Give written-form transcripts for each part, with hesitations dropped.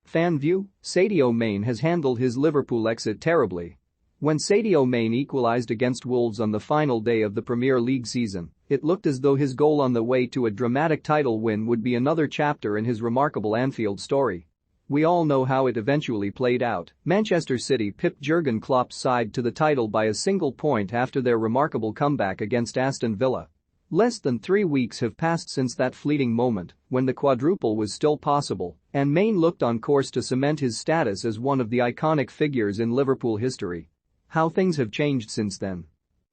Fan view: Sadio Mane has handled his Liverpool exit terribly. When Sadio Mane equalised against Wolves on the final day of the Premier League season, it looked as though his goal on the way to a dramatic title win would be another chapter in his remarkable Anfield story. We all know how it eventually played out. Manchester City pipped Jurgen Klopp's side to the title by a single point after their remarkable comeback against Aston Villa. Less than 3 weeks have passed since that fleeting moment, when the quadruple was still possible, and Mane looked on course to cement his status as one of the iconic figures in Liverpool history. How things have changed since then.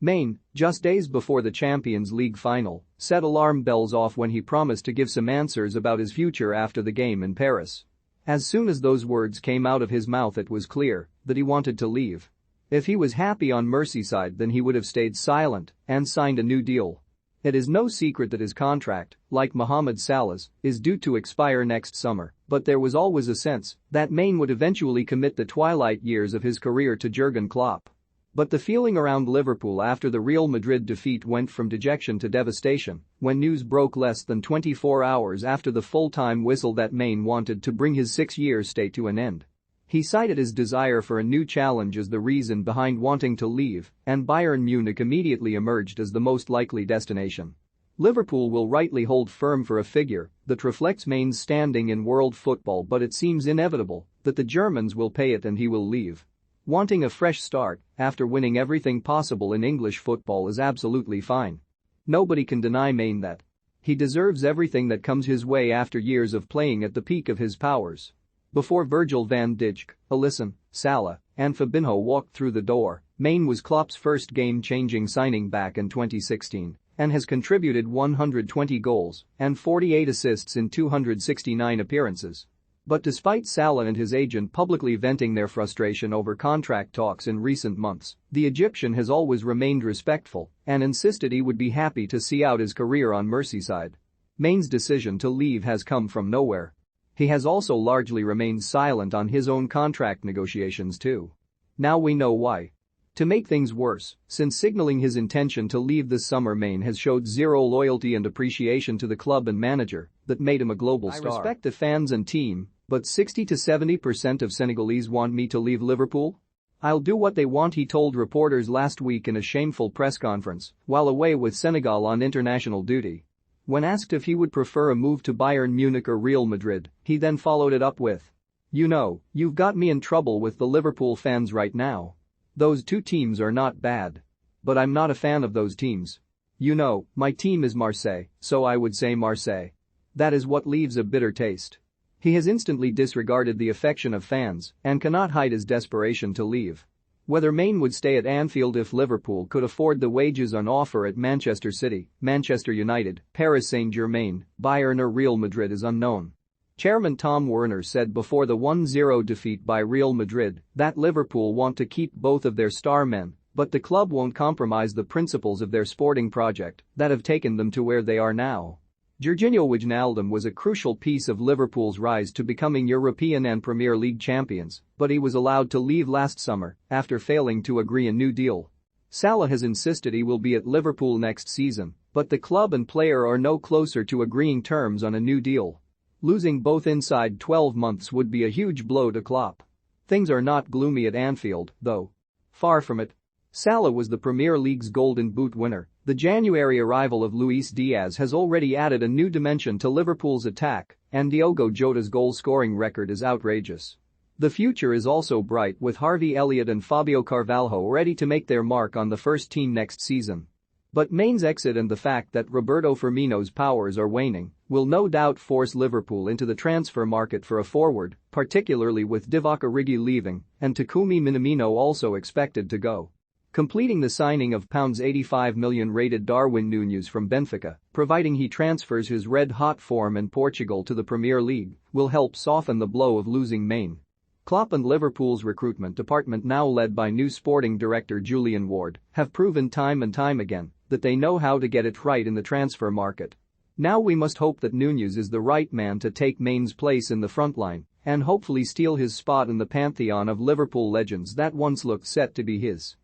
Mane, just days before the Champions League final, set alarm bells off when he promised to give some answers about his future after the game in Paris. As soon as those words came out of his mouth, it was clear that he wanted to leave. If he was happy on Merseyside, then he would have stayed silent and signed a new deal. It is no secret that his contract, like Mohamed Salah's, is due to expire next summer, but there was always a sense that Mane would eventually commit the twilight years of his career to Jurgen Klopp. But the feeling around Liverpool after the Real Madrid defeat went from dejection to devastation when news broke less than 24 hours after the full-time whistle that Mane wanted to bring his 6-year stay to an end. He cited his desire for a new challenge as the reason behind wanting to leave, and Bayern Munich immediately emerged as the most likely destination. Liverpool will rightly hold firm for a figure that reflects Mane's standing in world football, but it seems inevitable that the Germans will pay it and he will leave. Wanting a fresh start after winning everything possible in English football is absolutely fine. Nobody can deny Mane that. He deserves everything that comes his way after years of playing at the peak of his powers. Before Virgil van Dijk, Alisson, Salah, and Fabinho walked through the door, Mane was Klopp's first game-changing signing back in 2016 and has contributed 120 goals and 48 assists in 269 appearances. But despite Salah and his agent publicly venting their frustration over contract talks in recent months, the Egyptian has always remained respectful and insisted he would be happy to see out his career on Merseyside. Mane's decision to leave has come from nowhere. He has also largely remained silent on his own contract negotiations too. Now we know why. To make things worse, since signaling his intention to leave this summer, Mane has showed zero loyalty and appreciation to the club and manager that made him a global star. I respect the fans and team, but 60 to 70% of Senegalese want me to leave Liverpool? I'll do what they want, he told reporters last week in a shameful press conference while away with Senegal on international duty. When asked if he would prefer a move to Bayern Munich or Real Madrid, he then followed it up with, "You know, you've got me in trouble with the Liverpool fans right now. Those two teams are not bad. But I'm not a fan of those teams. You know, my team is Marseille, so I would say Marseille. That is what leaves a bitter taste." He has instantly disregarded the affection of fans and cannot hide his desperation to leave. Whether Mane would stay at Anfield if Liverpool could afford the wages on offer at Manchester City, Manchester United, Paris Saint-Germain, Bayern or Real Madrid is unknown. Chairman Tom Werner said before the 1-0 defeat by Real Madrid that Liverpool want to keep both of their star men, but the club won't compromise the principles of their sporting project that have taken them to where they are now. Jorginho Wijnaldum was a crucial piece of Liverpool's rise to becoming European and Premier League champions, but he was allowed to leave last summer after failing to agree a new deal. Salah has insisted he will be at Liverpool next season, but the club and player are no closer to agreeing terms on a new deal. Losing both inside 12 months would be a huge blow to Klopp. Things are not gloomy at Anfield, though. Far from it. Salah was the Premier League's Golden Boot winner. The January arrival of Luis Diaz has already added a new dimension to Liverpool's attack, and Diogo Jota's goal-scoring record is outrageous. The future is also bright with Harvey Elliott and Fabio Carvalho ready to make their mark on the first team next season. But Mane's exit and the fact that Roberto Firmino's powers are waning will no doubt force Liverpool into the transfer market for a forward, particularly with Divock Origi leaving and Takumi Minamino also expected to go. Completing the signing of £85 million rated Darwin Núñez from Benfica, providing he transfers his red-hot form in Portugal to the Premier League, will help soften the blow of losing Mane. Klopp and Liverpool's recruitment department, now led by new sporting director Julian Ward, have proven time and time again that they know how to get it right in the transfer market. Now we must hope that Núñez is the right man to take Mane's place in the front line and hopefully steal his spot in the pantheon of Liverpool legends that once looked set to be his.